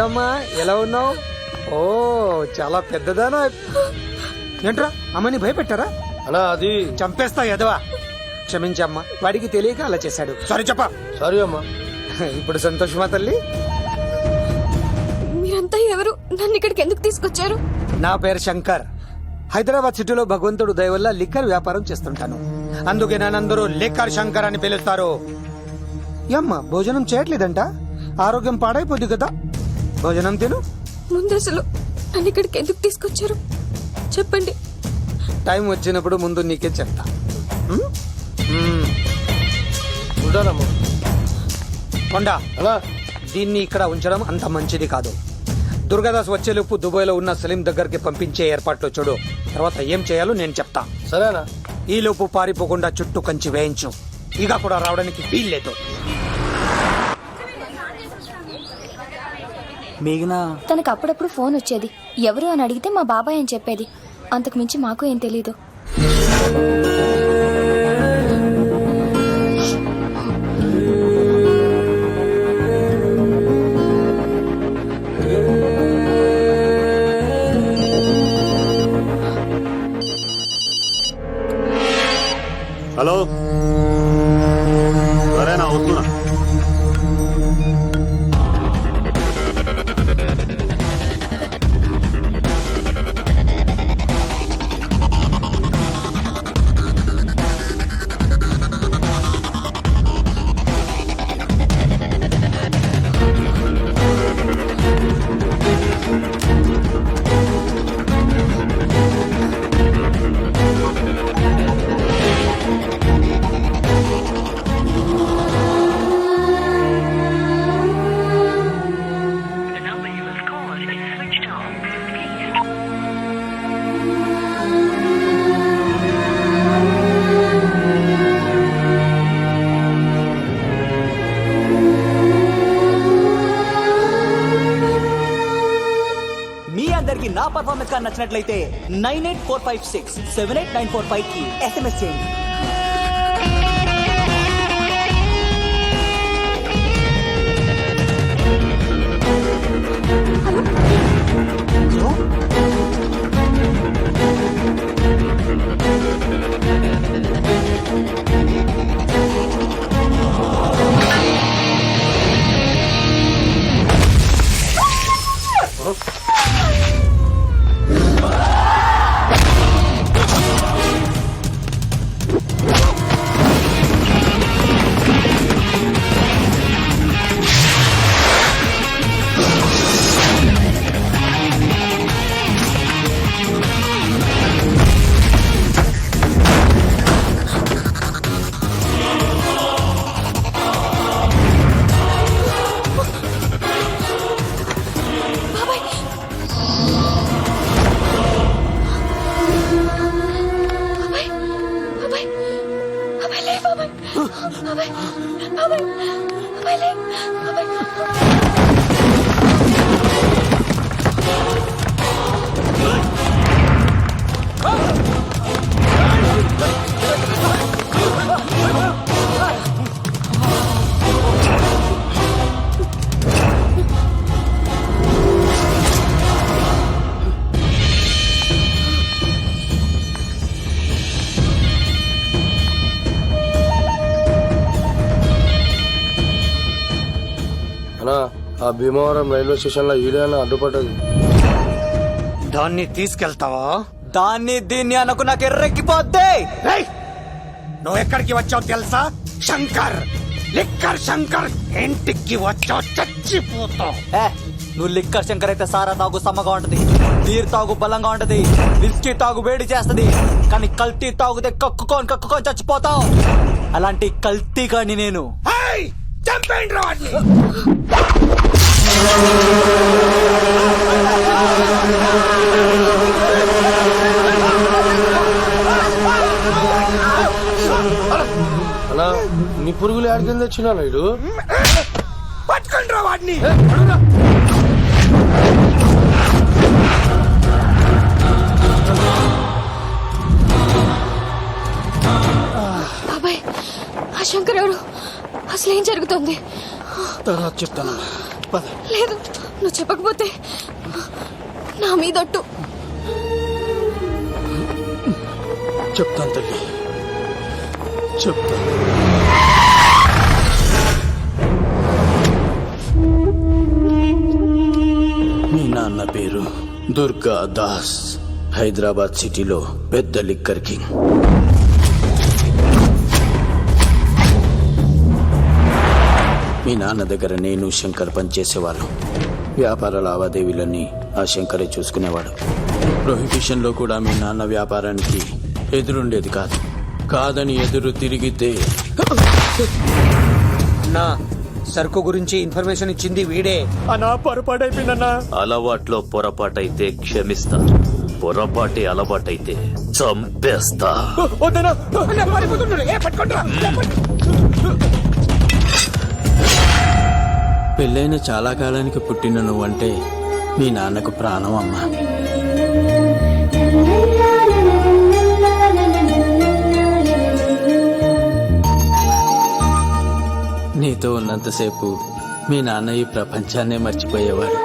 ఏమ్మా ఎలా ఉన్నావు? ఓ చాలా పెద్దదానా. ఏంట్రా అమ్మని భయపెట్టారా? అన్నా అది చంపేస్తా ఎదవా. క్షమించమ్మా, వాడికి తెలియక అలా చేశాడు. సారీ చెప్పా. సారీ అమ్మా. ఇప్పుడు సంతోషమా తల్లి? మీరంతా ఎవరు? నన్ను ఇక్కడికి ఎందుకు తీసుకొచ్చారు? నా పేరు శంకర్. హైదరాబాద్ సిటీలో భగవంతుడు దయ వల్ల లిక్కర్ వ్యాపారం చేస్తుంటాను. అందుకే నన్నందరూ లిక్కర్ శంకర్ అని పిలుస్తారు. ఏమ్మా భోజనం చేయట్లేదంట? ఆరోగ్యం పాడైపోద్ది కదా, భోజనం తిను. ముందు అసలు నన్ను ఇక్కడికి ఎందుకు తీసుకొచ్చారు చెప్పండి. టైం వచ్చినప్పుడు ముందు నీకే చెప్తా. ఉంటానమ్మా. కొండా అలా దీన్ని ఇక్కడ ఉంచడం అంత మంచిది కాదు. దుర్గాదాస్ వచ్చేలోపు దుబాయ్లో ఉన్న సలీం దగ్గరికి పంపించే ఏర్పాట్లు చూడు. తర్వాత ఏం చేయాలో నేను చెప్తా. సరేనా? ఈ లోపు పారిపోకుండా చుట్టూ కంచి వేయించు. ఇక కూడా రావడానికి వీల్లేదు. తనకు అప్పుడప్పుడు ఫోన్ వచ్చేది. ఎవరు అని అడిగితే మా బాబాయ్ అని చెప్పేది. అంతకు మించి మాకు ఏం తెలీదు. హలో, సరేనా వస్తున్నా. నా పర్ఫార్మెన్స్ గా నచ్చినట్లయితే 9845678945 కి SMS చేయండి. అన్నా ఆ భీమవరం రైల్వే స్టేషన్ లో ఈడేనా అడ్డుపడ్డది. దాన్ని తీసుకెళ్తావా? దాన్ని దీన్ని అనకు నాకు ఎర్రెక్కిపోద్ది. రేయ్, నువ్వు ఎక్కడికి వచ్చావు తెలుసా? శంకర్, లిక్కర్ శంకర్ ఇంటికి వచ్చావు చచ్చిపోతావు. నువ్వు లిక్కర్ శంకర్ అయితే సారా తాగు సమ్మగా ఉంటది, బీర్ తాగు బలంగా ఉంటది, విస్కీ తాగు వేడి చేస్తది. కానీ కల్తీ తాగుతే కక్కుకొని చచ్చిపోతావు. అలాంటి కల్తీ కాని నేను. చంపేయండి రా వాడిని. అన్నా నీ పురుగులు ఆడికింద వచ్చినా ఇడు పట్టుకోండి రా వాడిని. బాబాయ్, ఆ శంకర్ ఎవరు? అసలు ఏం జరుగుతుంది? తర్వాత చెప్తాను. లేదు, నువ్వు చెప్పకపోతే నా మీదొట్టు. చెప్తాను తల్లి, చెప్తాను. మీ నాన్న పేరు దుర్గా దాస్. హైదరాబాద్ సిటీలో పెద్ద లిక్కర్ కింగ్. మీ నాన్న దగ్గర నేను శంకర్ పనిచేసేవాళ్ళం. వ్యాపార లావాదేవీలన్నీ ఆ శంకరే చూసుకునేవాడు. ప్రొహిబిషన్లో కూడా మీ నాన్న వ్యాపారానికి ఎదురుండేది కాదు. కాదని ఎదురు తిరిగితే నా సరుకు గురించి ఇన్ఫర్మేషన్ ఇచ్చింది వీడే. అనా పొరపాటైపోయిందన్నా. అలవాట్లో పొరపాటైతే క్షమిస్తా, పొరపాటే అలవాటైతే చంపేస్తా. పెళ్ళైన చాలా కాలానికి పుట్టిన నువ్వంటే మీ నాన్నకు ప్రాణం అమ్మా. నీతో ఉన్నంతసేపు మీ నాన్న ఈ ప్రపంచాన్నే మర్చిపోయేవాడు.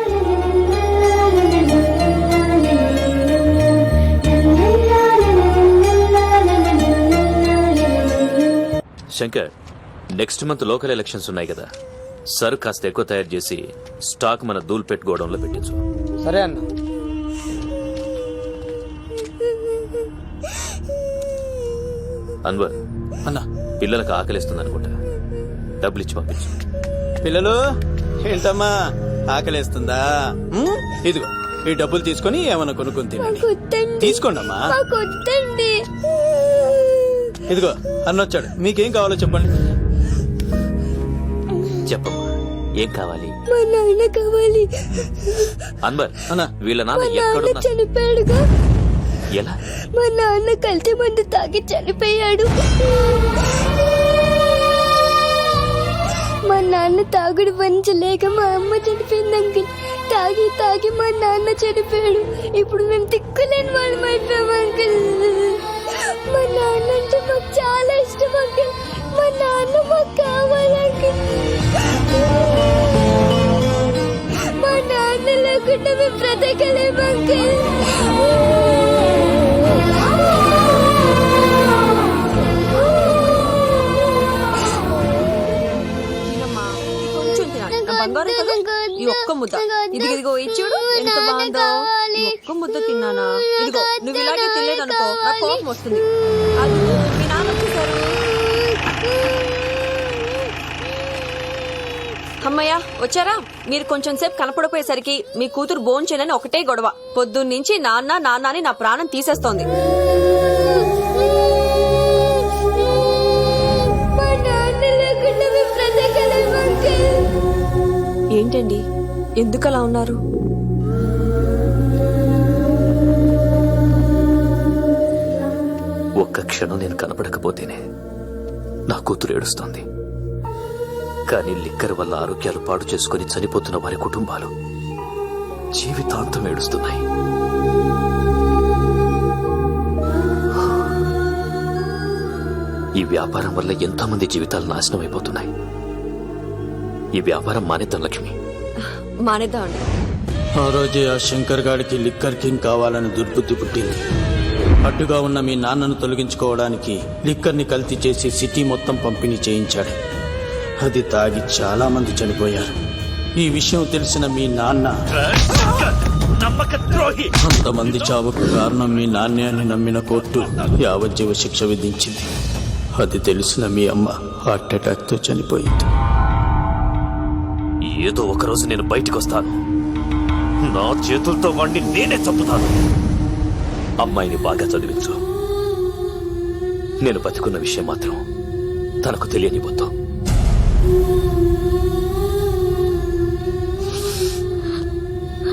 Shankar, next month local elections ఉన్నాయి కదా, సరుకు కాస్త ఎక్కువ తయారు చేసి స్టాక్ మన దూల్పేట్ గోడౌన్లో పెట్టించు. సరే అన్న. అన్వర్, అన్నా, పిల్లలకు ఆకలిస్తుంది అనుకుంటా, డబ్బులు ఇచ్చి పంపించు. పిల్లలు ఏంటమ్మా ఆకలేస్తుందా? ఇదిగో ఈ డబ్బులు తీసుకొని ఏమన్నా కొనుక్కొని తినండి. తీసుకోండి అమ్మా. ఇదిగో అన్నొచ్చాడు, మీకేం కావాలో చెప్పండి. చెప్పమ్మా, ఏం కావాలి? మా నాన్న కావాలి. అన్వర్, అన్నా, వీళ్ళ నాన్న ఎక్కడున్నా? చనిపోయాడుగా. ఎలా? మా నాన్న కల్తీ మందు తాగి చనిపోయాడు. మా నాన్న తాగుడు భరించలేక మా అమ్మ చనిపోయింది అంకుల్. తాగి తాగి మా నాన్న చనిపోయాడు. ఇప్పుడు మేము తిక్కులేని వాళ్ళం అయిపోయాం అంకుల్. మా నాన్న అంటే మాకు చాలా ఇష్టం అంకుల్. మా నాన్న మాకు కావాలి అంకుల్. మా నాన్న లేకుండా మేము బ్రతకలేము అంకుల్. బంగారం కదా, ఈ ఒక్క ముద్ద. ఇదిగో ఇచ్చుడు ఎంత బాగుందో. ఈ ఒక్క ముద్ద తిన్నానా? ఇదిగో నువ్వు ఇలాగే తినలేదనుకో నా కోపం వస్తుంది. అది మీ నాన్న వచ్చేసారు. అమ్మయ్య వచ్చారా? మీరు కొంచెం సేపు కనపడిపోయేసరికి మీ కూతురు భోంచేనని ఒకటే గొడవ. పొద్దున్నుంచి నాన్న నాన్న అని నా ప్రాణం తీసేస్తోంది. ఏంటండి ఎందుకలా ఉన్నారు? ఒక్క క్షణం నేను కనపడకపోతేనే నా కూతురు ఏడుస్తోంది. కానీ లిక్కర్ వల్ల ఆరోగ్యాలు పాడు చేసుకుని చనిపోతున్న వారి కుటుంబాలు జీవితాంతం ఏడుస్తున్నాయి. ఈ వ్యాపారం వల్ల ఎంతోమంది జీవితాలు నాశనం అయిపోతున్నాయి. ఈ వ్యాపారం మానేద్దాం లక్ష్మి. మానేద్దామండి. ఆ రోజే ఆ శంకర్ గాడికి లిక్కర్ కింగ్ కావాలని దుర్బుద్ధి పుట్టింది. అడ్డుగా ఉన్న మీ నాన్నను తొలగించుకోవడానికి లిక్కర్ని కల్తీ చేసి సిటీ మొత్తం పంపిణీ చేయించాడు. అది తాగి చాలా మంది చనిపోయారు. ఈ విషయం తెలిసిన మీ నాన్న అంతమంది చావుకు కారణం మీ నాన్నే అని నమ్మిన కోర్టు యావజ్జీవ శిక్ష విధించింది. అది తెలిసిన మీ అమ్మ హార్ట్ అటాక్ తో చనిపోయింది. ఏదో ఒకరోజు నేను బయటికి వస్తాను. నా చేతులతో వాడిని నేనే చంపుతాను. అమ్మాయిని బాగా చదివించు. నేను బతికున్న విషయం మాత్రం తనకు తెలియనిపోతాం.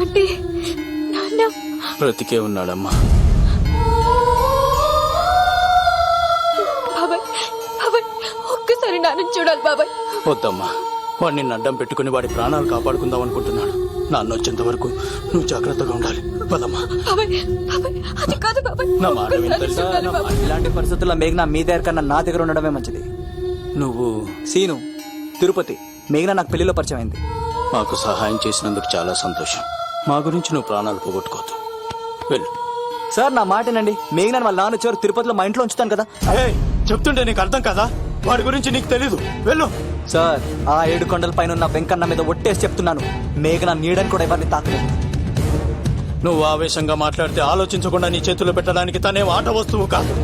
అంటే నాన్న బ్రతికే ఉన్నాడమ్మా. బాబాయ్, బాబాయ్ ఒక్కసారి నాన్న చూడాలి బాబాయ్. వద్దమ్మా, వాడిని అడ్డం పెట్టుకుని వాడి ప్రాణాలు కాపాడుకుందాం అనుకుంటున్నాడు. నాన్న వచ్చేంత వరకు నువ్వు జాగ్రత్తగా ఉండాలి. పదమ్మా. బాబాయ్, బాబాయ్ అది కాదు బాబాయ్. నా మాట విను ఒక్కసారి తెలుసా? చూడాలి బాబాయ్. ఇలాంటి పరిస్థితుల్లో మేఘన మీ దగ్గర కన్నా నా దగ్గర ఉండడమే మంచిది. నువ్వు సీను, తిరుపతి, మేఘన నాకు పెళ్లిలో పరిచయం అయింది. మాకు సహాయం చేసినందుకు చాలా సంతోషం. మా గురించి నువ్వు ప్రాణాలు పోగొట్టుకోవద్దు. వెళ్ళు. సార్ నా మాటనండి, మేఘనాన్ని వాళ్ళ నాన్న వచ్చారు, తిరుపతిలో మా ఇంట్లో ఉంచుతాను కదా. ఏయ్, చెప్తుంటే నీకు అర్థం కదా? వాడి గురించి నీకు తెలీదు. వెళ్ళు. సార్ ఆ 7 కొండల పైన ఉన్న వెంకన్న మీద ఒట్టేసి చెప్తున్నాను, మేఘన నీడని కూడా ఎవరిని తాకలేదు. నువ్వు ఆవేశంగా మాట్లాడితే ఆలోచించకుండా నీ చేతుల్లో పెట్టడానికి తనే ఆట వస్తువు కాదు,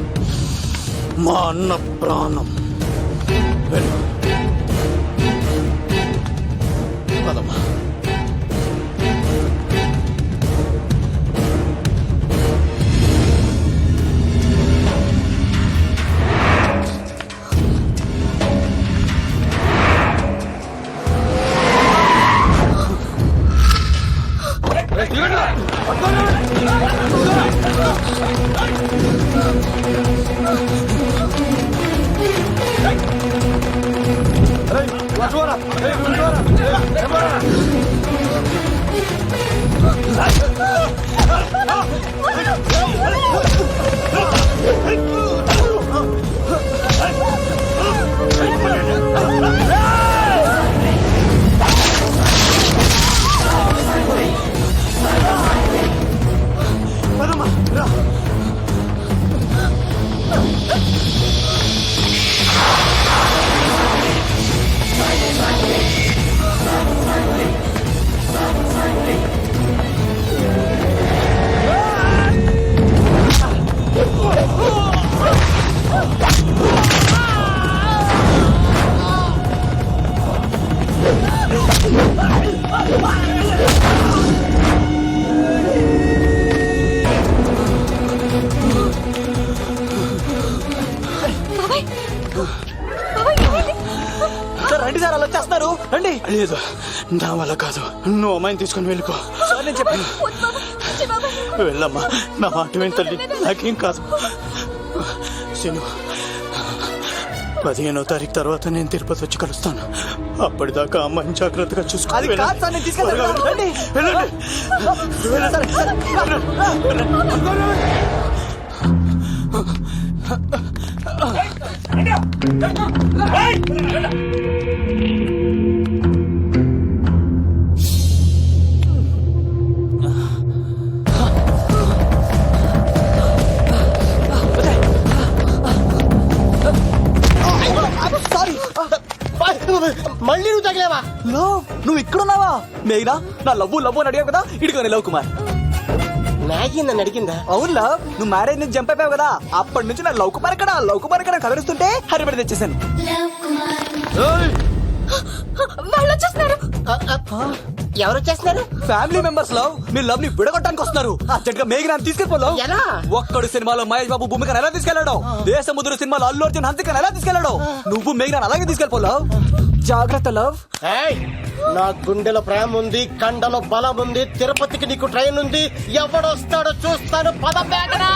మా అన్న ప్రాణం. వెళ్ళు. పదమ్మా. సార్ రండి సార్, అలా వచ్చేస్తున్నారు, రండి. లేదు, నా వల్ల కాదు. నువ్వు అమ్మాయిని తీసుకుని వెళ్ళిపో. సార్ నేను చెప్పాను. వెళ్ళమ్మా, నా మాట విని తల్లి, నాకేం కాదు. శను, 15వ తారీఖు తర్వాత నేను తిరుపతి వచ్చి కలుస్తాను. అప్పటిదాకా అమ్మాయిని జాగ్రత్తగా అది చూసుకోవాలి. కాదు సార్, నేను తీసుకెళ్తాను, రండి. మళ్ళీ నువ్వు తగిలేవా? లవ్, నువ్వు ఇక్కడున్నావా? మేఘనా, నా లవ్వు లవ్వు అని అడిగావు కదా, ఇడిగోని లవ్ కుమార్. మ్యాగీ నన్ను అడిగిందా? అవును లవ్, నువ్వు మ్యారేజ్ నుంచి జంప్ అయిపోయావు కదా, అప్పటి నుంచి నా లవ్ కుమార్ ఎక్కడ కవరిస్తుంటే హరిబడి తెచ్చేసాను. వాళ్ళు వచ్చేస్తున్నారు. ఎవరు వచ్చేస్తున్నారు? ఫ్యామిలీ మెంబర్స్ లవ్, మీ లవ్ ని విడగొట్టడానికి వస్తున్నారు. అర్జెంట్ గా మేఘనాన్ని తీసుకెళ్ళిపోలవు. ఎలా? ఒక్కడు సినిమాలో మహేష్ బాబు భూమికను ఎలా తీసుకెళ్లాడు, దేశముద్రు సినిమాలో అల్లు అర్జున్ హన్సికను ఎలా తీసుకెళ్లాడు, నువ్వు మేఘనాన్ని అలాగే తీసుకెళ్ళిపోలవు. జాగ్రత్త లవ్. ఏయ్, నా గుండెలో ప్రేమ ఉంది, కండలో బలం ఉంది, తిరుపతికి నీకు ట్రైన్ ఉంది, ఎవడొస్తాడో చూస్తాను. పద మేఘనా.